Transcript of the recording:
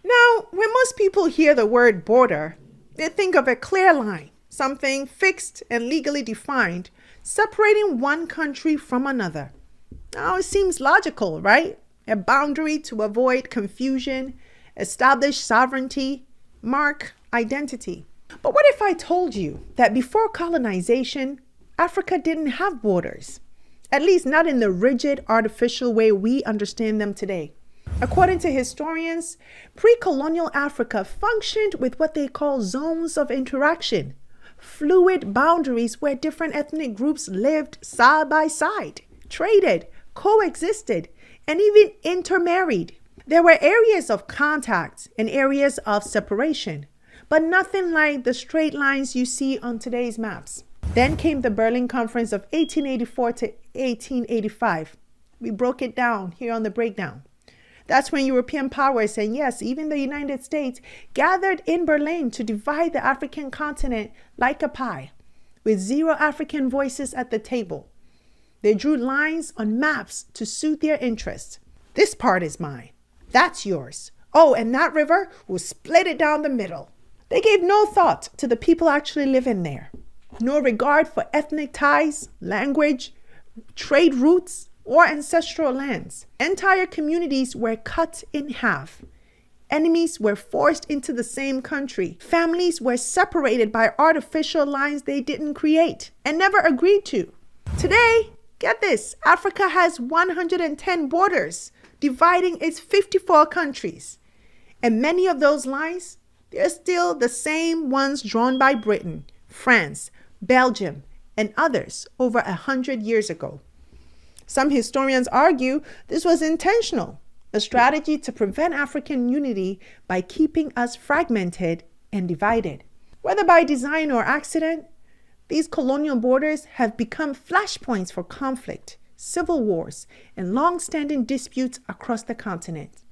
Now, when most people hear the word border, they think of a clear line, something fixed and legally defined, separating one country from another. Now, it seems logical, right? A boundary to avoid confusion, establish sovereignty, mark identity. But what if I told you that before colonization, Africa didn't have borders? At least not in the rigid, artificial way we understand them today. According to historians, pre-colonial Africa functioned with what they call zones of interaction, fluid boundaries where different ethnic groups lived side by side, traded, coexisted, and even intermarried. There were areas of contact and areas of separation, but nothing like the straight lines you see on today's maps. Then came the Berlin Conference of 1884 to 1885. We broke it down here on the breakdown. That's when European powers, and yes, even the United States, gathered in Berlin to divide the African continent like a pie, with zero African voices at the table. They drew lines on maps to suit their interests. This part is mine. That's yours. Oh, and that river will split it down the middle. They gave no thought to the people actually living there. No regard for ethnic ties, language, trade routes, or ancestral lands. Entire communities were cut in half. Enemies were forced into the same country. Families were separated by artificial lines they didn't create and never agreed to. Today, get this, Africa has 110 borders, dividing its 54 countries. And many of those lines, they're still the same ones drawn by Britain, France, Belgium, and others over 100 years ago. Some historians argue this was intentional, a strategy to prevent African unity by keeping us fragmented and divided. Whether by design or accident, these colonial borders have become flashpoints for conflict, civil wars, and long-standing disputes across the continent.